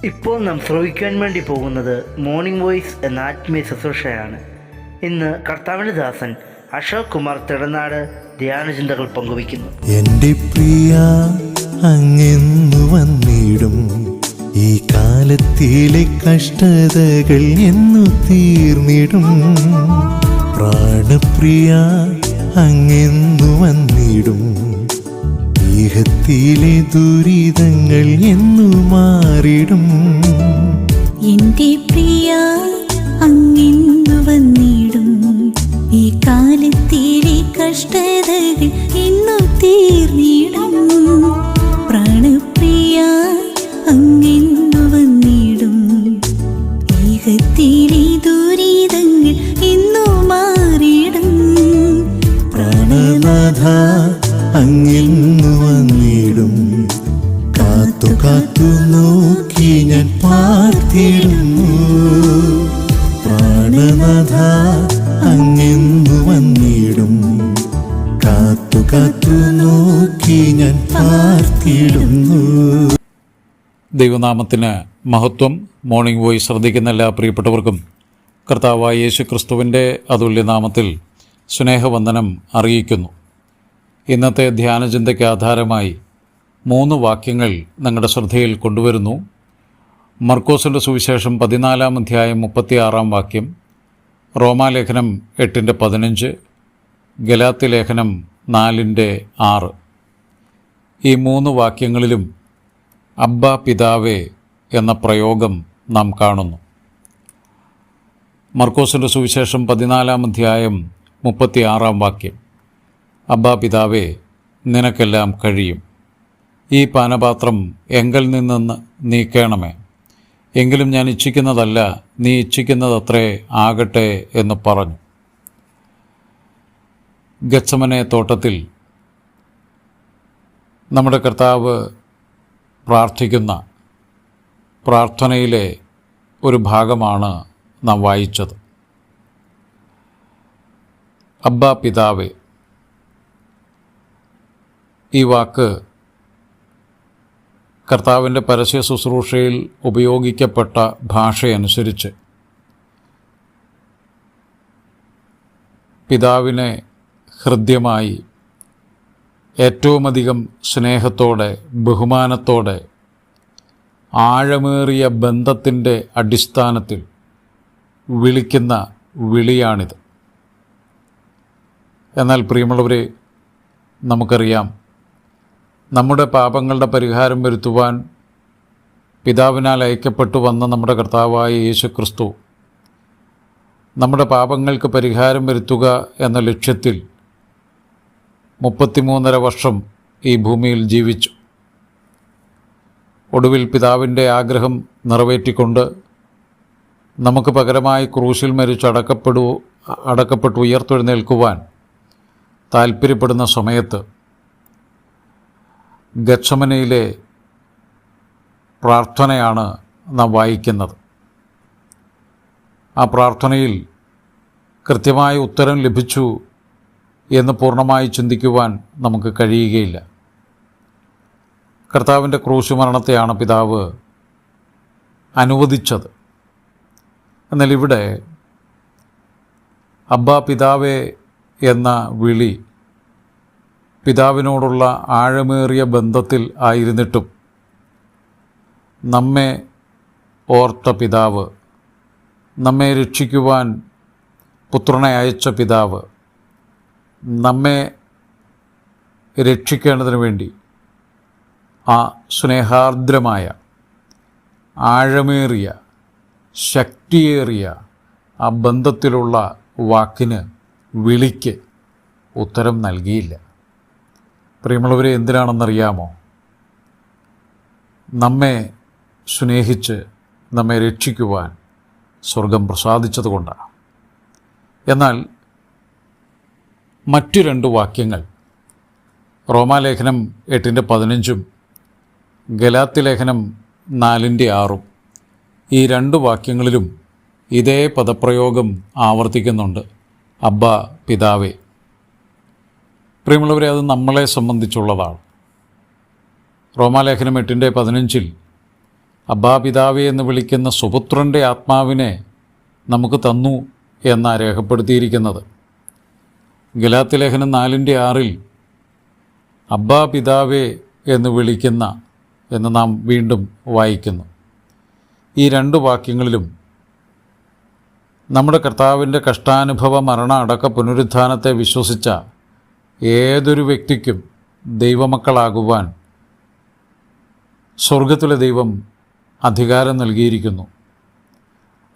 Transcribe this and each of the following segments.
ഇപ്പോൾ നാം ശ്രവിക്കാൻ വേണ്ടി പോകുന്നത് മോർണിംഗ് വോയിസ് എന്ന ആത്മീയ ശുശ്രൂഷയാണ്. ഇന്ന് കർത്താവിൻ്റെ ദാസൻ അശോക് കുമാർ തിടനാട് ധ്യാനചിന്തകൾ പങ്കുവയ്ക്കുന്നു. എൻ്റെ പ്രിയ അങ്ങെന്നു വന്നിടും, ഈ കാലത്തിലെ കഷ്ടതകൾ എന്നു തീർന്നിടും. പ്രാണപ്രിയ അങ്ങെന്നു വന്നിടും, ദേഹത്തിലെ ദുരിതങ്ങൾ എന്നു മാറിടും. എൻ്റെ പ്രിയ അങ്ങെന്നു വന്നിടും, ഈ കാലത്തിലെ കഷ്ടതകൾ എന്നു തീർന്നിടും. പ്രാണപ്രിയ അങ്ങെന്നു വന്നിടും, ദേഹത്തിലെ ദുരിതങ്ങൾ എന്നു മാറിടും. പ്രാണനാഥ അങ്ങെന്നു വന്നിടും, കാത്തു കാത്തു നോക്കി ഞാൻ പാർത്തിടുന്നു. പ്രാണനാഥ അങ്ങെന്നു വന്നിടും, കാത്തു കാത്തു നോക്കി ഞാൻ പാർത്തിടുന്നു. ദൈവനാമത്തിന് മഹത്വം. മോർണിംഗ് വോയിസ് ശ്രദ്ധിക്കുന്ന എല്ലാ പ്രിയപ്പെട്ടവർക്കും കർത്താവായ യേശു ക്രിസ്തുവിൻ്റെ അതുല്യനാമത്തിൽ സ്നേഹവന്ദനം അറിയിക്കുന്നു. ഇന്നത്തെ ധ്യാനചിന്തയ്ക്ക് ആധാരമായി 3 വാക്യങ്ങൾ നിങ്ങളുടെ ശ്രദ്ധയിൽ കൊണ്ടുവരുന്നു. മർക്കോസിൻ്റെ സുവിശേഷം 14 അധ്യായം 36 വാക്യം, റോമാലേഖനം 8:15, ഗലാത്യ ലേഖനം 4:6. ഈ 3 വാക്യങ്ങളിലും അബ്ബാ പിതാവേ എന്ന പ്രയോഗം നാം കാണുന്നു. മർക്കോസിൻ്റെ സുവിശേഷം 14 അധ്യായം 36 വാക്യം, അബ്ബാ പിതാവേ നിനക്കെല്ലാം കഴിയും, ഈ പാനപാത്രം എങ്കൽ നിന്ന് നീക്കണമേ, എങ്കിലും ഞാൻ ഇച്ഛിക്കുന്നതല്ല നീ ഇച്ഛിക്കുന്നതത്രേ ആകട്ടെ എന്ന് പറഞ്ഞു. ഗത്സമനെ തോട്ടത്തിൽ നമ്മുടെ കർത്താവ് പ്രാർത്ഥിക്കുന്ന പ്രാർത്ഥനയിലെ ഒരു ഭാഗമാണ് നാം വായിച്ചത്. അബ്ബാ പിതാവേ, ഈ വാക്ക് കർത്താവിൻ്റെ പരസ്യ ശുശ്രൂഷയിൽ ഉപയോഗിക്കപ്പെട്ട ഭാഷയനുസരിച്ച് പിതാവിനെ ഹൃദ്യമായി ഏറ്റവുമധികം സ്നേഹത്തോടെ ബഹുമാനത്തോടെ ആഴമേറിയ ബന്ധത്തിൻ്റെ അടിസ്ഥാനത്തിൽ വിളിക്കുന്ന വിളിയാണിത്. എന്നാൽ പ്രിയമുള്ളവരെ, നമുക്കറിയാം, നമ്മുടെ പാപങ്ങളുടെ പരിഹാരം വരുത്തുവാൻ പിതാവിനാൽ അയക്കപ്പെട്ടു വന്ന നമ്മുടെ കർത്താവായ യേശു ക്രിസ്തു നമ്മുടെ പാപങ്ങൾക്ക് പരിഹാരം വരുത്തുക എന്ന ലക്ഷ്യത്തിൽ 33.5 വർഷം ഈ ഭൂമിയിൽ ജീവിച്ചു. ഒടുവിൽ പിതാവിൻ്റെ ആഗ്രഹം നിറവേറ്റിക്കൊണ്ട് നമുക്ക് പകരമായി ക്രൂശിൽ മരിച്ച് അടക്കപ്പെട്ടു ഉയർത്തെഴുന്നേൽക്കുവാൻ താൽപ്പര്യപ്പെടുന്ന സമയത്ത് ഗത്സമനയിലെ പ്രാർത്ഥനയാണ് നാം വായിക്കുന്നത്. ആ പ്രാർത്ഥനയിൽ കൃത്യമായ ഉത്തരം ലഭിച്ചു എന്ന് പൂർണ്ണമായി ചിന്തിക്കുവാൻ നമുക്ക് കഴിയുകയില്ല. കർത്താവിൻ്റെ ക്രൂശ് മരണത്തെയാണ് പിതാവ് അനുവദിച്ചത്. എന്നാൽ ഇവിടെ അബ്ബാ പിതാവേ എന്ന വിളി പിതാവിനോടുള്ള ആഴമേറിയ ബന്ധത്തിൽ ആയിരുന്നിട്ടും നമ്മെ ഓർത്ത പിതാവ്, നമ്മെ രക്ഷിക്കുവാൻ പുത്രനെ അയച്ച പിതാവ്, നമ്മെ രക്ഷിക്കേണ്ടതിന് വേണ്ടി ആ സ്നേഹാർദ്രമായ ആഴമേറിയ ശക്തിയേറിയ ആ ബന്ധത്തിലുള്ള വാക്കിന്, വിളിക്ക് ഉത്തരം നൽകിയില്ല. പ്രിയമുള്ളവരെ, എന്തിനാണെന്നറിയാമോ? നമ്മെ സ്നേഹിച്ച് നമ്മെ രക്ഷിക്കുവാൻ സ്വർഗം പ്രസാദിച്ചതുകൊണ്ടാണ്. എന്നാൽ മറ്റു 2 വാക്യങ്ങൾ, റോമാലേഖനം 8:15, ഗലാത്യ ലേഖനം 4:6, ഈ 2 വാക്യങ്ങളിലും ഇതേ പദപ്രയോഗം ആവർത്തിക്കുന്നുണ്ട്, അബ്ബാ പിതാവേ. പ്രിയമുള്ളവരെ, അത് നമ്മളെ സംബന്ധിച്ചുള്ളതാണ്. റോമാലേഖനം 8:15 അബ്ബാ പിതാവേ എന്ന് വിളിക്കുന്ന സുപുത്രൻ്റെ ആത്മാവിനെ നമുക്ക് തന്നു എന്നാണ് രേഖപ്പെടുത്തിയിരിക്കുന്നത്. ഗലാത്യ ലേഖനം 4:6 അബ്ബാ പിതാവേ എന്ന് വിളിക്കുന്ന എന്ന് നാം വീണ്ടും വായിക്കുന്നു. ഈ 2 വാക്യങ്ങളിലും നമ്മുടെ കർത്താവിൻ്റെ കഷ്ടാനുഭവ മരണ അടക്ക പുനരുത്ഥാനത്തെ വിശ്വസിച്ച ഏതൊരു വ്യക്തിക്കും ദൈവമക്കളാകുവാൻ സ്വർഗത്തിലെ ദൈവം അധികാരം നൽകിയിരിക്കുന്നു.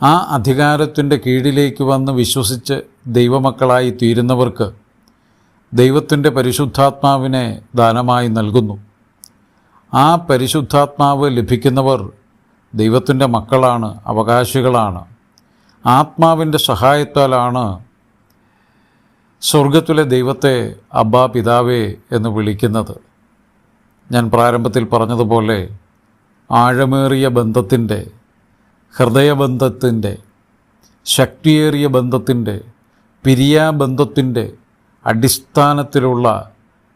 ആ അധികാരത്തിൻ്റെ കീഴിലേക്ക് വന്ന് വിശ്വസിച്ച് ദൈവമക്കളായി തീരുന്നവർക്ക് ദൈവത്തിൻ്റെ പരിശുദ്ധാത്മാവിനെ ദാനമായി നൽകുന്നു. ആ പരിശുദ്ധാത്മാവ് ലഭിക്കുന്നവർ ദൈവത്തിൻ്റെ മക്കളാണ്, അവകാശികളാണ്. ആത്മാവിൻ്റെ സഹായത്താലാണ് സ്വർഗത്തിലെ ദൈവത്തെ അബ്ബാ പിതാവേ എന്ന് വിളിക്കുന്നത്. ഞാൻ പ്രാരംഭത്തിൽ പറഞ്ഞതുപോലെ ആഴമേറിയ ബന്ധത്തിൻ്റെ, ഹൃദയബന്ധത്തിൻ്റെ, ശക്തിയേറിയ ബന്ധത്തിൻ്റെ, പിരിയാബന്ധത്തിൻ്റെ അടിസ്ഥാനത്തിലുള്ള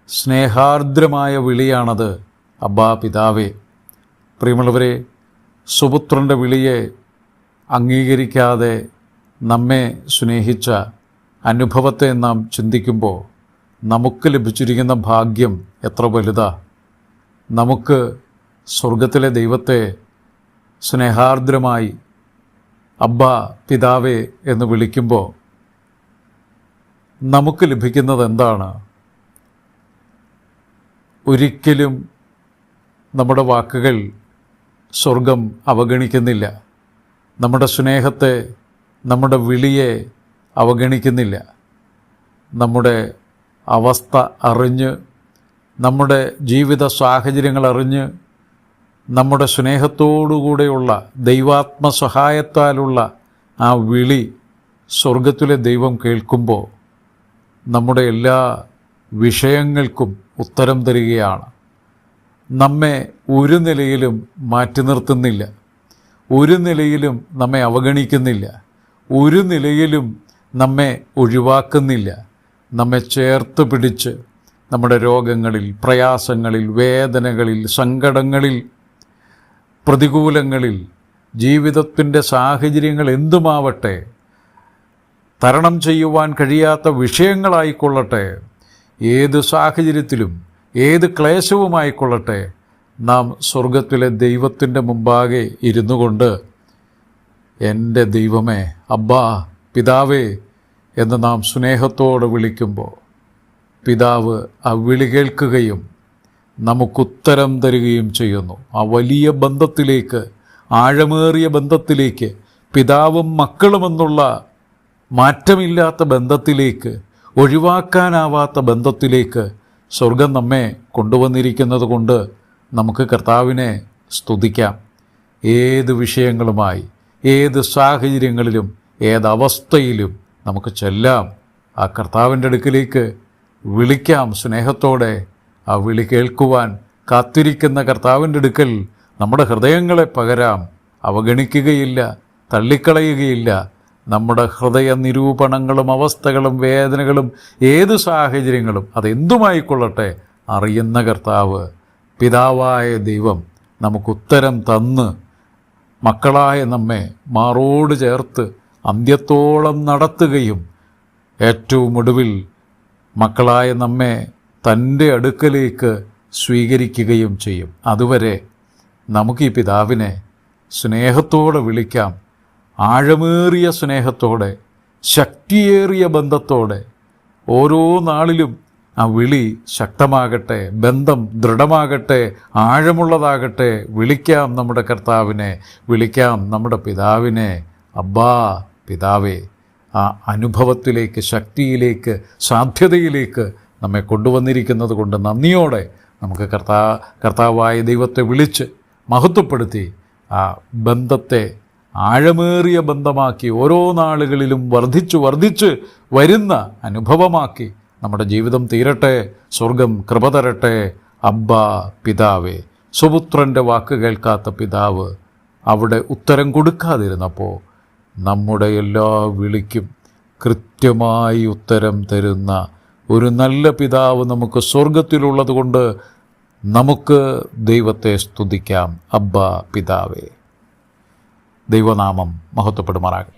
സ്നേഹാർദ്രമായ വിളിയാണത് അബ്ബാ പിതാവേ. പ്രിയമുള്ളവരെ, സുപുത്രൻ്റെ വിളിയെ അംഗീകരിക്കാതെ നമ്മെ സ്നേഹിച്ച അനുഭവത്തെ നാം ചിന്തിക്കുമ്പോൾ നമുക്ക് ലഭിച്ചിരിക്കുന്ന ഭാഗ്യം എത്ര വലുതാ. നമുക്ക് സ്വർഗത്തിലെ ദൈവത്തെ സ്നേഹാർദ്രമായി അബ്ബാ പിതാവേ എന്ന് വിളിക്കുമ്പോൾ നമുക്ക് ലഭിക്കുന്നത് എന്താണ്? ഒരിക്കലും നമ്മുടെ വാക്കുകൾ സ്വർഗം അവഗണിക്കുന്നില്ല. നമ്മുടെ സ്നേഹത്തെ, നമ്മുടെ വിളിയെ അവഗണിക്കുന്നില്ല. നമ്മുടെ അവസ്ഥ അറിഞ്ഞ്, നമ്മുടെ ജീവിത സാഹചര്യങ്ങൾ അറിഞ്ഞ്, നമ്മുടെ സ്നേഹത്തോടുകൂടെയുള്ള ദൈവാത്മസഹായത്താലുള്ള ആ വിളി സ്വർഗത്തിലെ ദൈവം കേൾക്കുമ്പോൾ നമ്മുടെ എല്ലാ വിഷയങ്ങൾക്കും ഉത്തരം തരികയാണ്. നമ്മെ ഒരു നിലയിലും മാറ്റി നിർത്തുന്നില്ല, ഒരു നിലയിലും നമ്മെ അവഗണിക്കുന്നില്ല, ഒരു നിലയിലും നമ്മെ ഒഴിവാക്കുന്നില്ല. നമ്മെ ചേർത്ത് പിടിച്ച് നമ്മുടെ രോഗങ്ങളിൽ, പ്രയാസങ്ങളിൽ, വേദനകളിൽ, സങ്കടങ്ങളിൽ, പ്രതികൂലങ്ങളിൽ, ജീവിതത്തിൻ്റെ സാഹചര്യങ്ങൾ എന്തുമാവട്ടെ, തരണം ചെയ്യുവാൻ കഴിയാത്ത വിഷയങ്ങളായിക്കൊള്ളട്ടെ, ഏത് സാഹചര്യത്തിലും ഏത് ക്ലേശവുമായിക്കൊള്ളട്ടെ, നാം സ്വർഗത്തിലെ ദൈവത്തിൻ്റെ മുമ്പാകെ ഇരുന്നു കൊണ്ട് എൻ്റെ ദൈവമേ, അബ്ബാ പിതാവേ എന്ന് നാം സ്നേഹത്തോടെ വിളിക്കുമ്പോൾ പിതാവ് ആ വിളി കേൾക്കുകയും നമുക്കുത്തരം തരികയും ചെയ്യുന്നു. ആ വലിയ ബന്ധത്തിലേക്ക്, ആഴമേറിയ ബന്ധത്തിലേക്ക്, പിതാവും മക്കളുമെന്നുള്ള മാറ്റമില്ലാത്ത ബന്ധത്തിലേക്ക്, ഒഴിവാക്കാനാവാത്ത ബന്ധത്തിലേക്ക് സ്വർഗം നമ്മെ കൊണ്ടുവന്നിരിക്കുന്നത് കൊണ്ട് നമുക്ക് കർത്താവിനെ സ്തുതിക്കാം. ഏത് വിഷയങ്ങളുമായി, ഏത് സാഹചര്യങ്ങളിലും, ഏതവസ്ഥയിലും നമുക്ക് ചെല്ലാം. ആ കർത്താവിൻ്റെ അടുക്കിലേക്ക് വിളിക്കാം സ്നേഹത്തോടെ. ആ വിളി കേൾക്കുവാൻ കാത്തിരിക്കുന്ന കർത്താവിൻ്റെ അടുക്കൽ നമ്മുടെ ഹൃദയങ്ങളെ പകരാം. അവഗണിക്കുകയില്ല, തള്ളിക്കളയുകയില്ല. നമ്മുടെ ഹൃദയ നിരൂപണങ്ങളും അവസ്ഥകളും വേദനകളും ഏത് സാഹചര്യങ്ങളും അതെന്തുമായിക്കൊള്ളട്ടെ, അറിയുന്ന കർത്താവ് പിതാവായ ദൈവം നമുക്കുത്തരം തന്ന് മക്കളായ നമ്മെ മാറോട് ചേർത്ത് അന്ത്യത്തോളം നടത്തുകയും ഏറ്റവും ഒടുവിൽ മക്കളായ നമ്മെ തൻ്റെ അടുക്കലേക്ക് സ്വീകരിക്കുകയും ചെയ്യും. അതുവരെ നമുക്ക് ഈ പിതാവിനെ സ്നേഹത്തോടെ വിളിക്കാം. ആഴമേറിയ സ്നേഹത്തോടെ, ശക്തിയേറിയ ബന്ധത്തോടെ ഓരോ നാളിലും ആ വിളി ശക്തമാകട്ടെ, ബന്ധം ദൃഢമാകട്ടെ, ആഴമുള്ളതാകട്ടെ. വിളിക്കാം നമ്മുടെ കർത്താവിനെ, വിളിക്കാം നമ്മുടെ പിതാവിനെ അബ്ബാ പിതാവേ. ആ അനുഭവത്തിലേക്ക്, ശക്തിയിലേക്ക്, സാധ്യതയിലേക്ക് നമ്മെ കൊണ്ടുവന്നിരിക്കുന്നത് കൊണ്ട് നന്ദിയോടെ നമുക്ക് കർത്താവായ ദൈവത്തെ വിളിച്ച് മഹത്വപ്പെടുത്തി ആ ബന്ധത്തെ ആഴമേറിയ ബന്ധമാക്കി ഓരോ നാളുകളിലും വർദ്ധിച്ച് വരുന്ന അനുഭവമാക്കി നമ്മുടെ ജീവിതം തീരട്ടെ. സ്വർഗം കൃപ തരട്ടെ. അബ്ബാ പിതാവേ. സുപുത്രൻ്റെ വാക്ക് കേൾക്കാത്ത പിതാവ് അവിടെ ഉത്തരം കൊടുക്കാതിരുന്നപ്പോൾ നമ്മുടെ എല്ലാ വിളിക്കും കൃത്യമായി ഉത്തരം തരുന്ന ഒരു നല്ല പിതാവ് നമുക്ക് സ്വർഗത്തിലുള്ളത് കൊണ്ട് നമുക്ക് ദൈവത്തെ സ്തുതിക്കാം. അബ്ബാ പിതാവേ. ദൈവനാമം മഹത്വപ്പെടുമാറാകട്ടെ.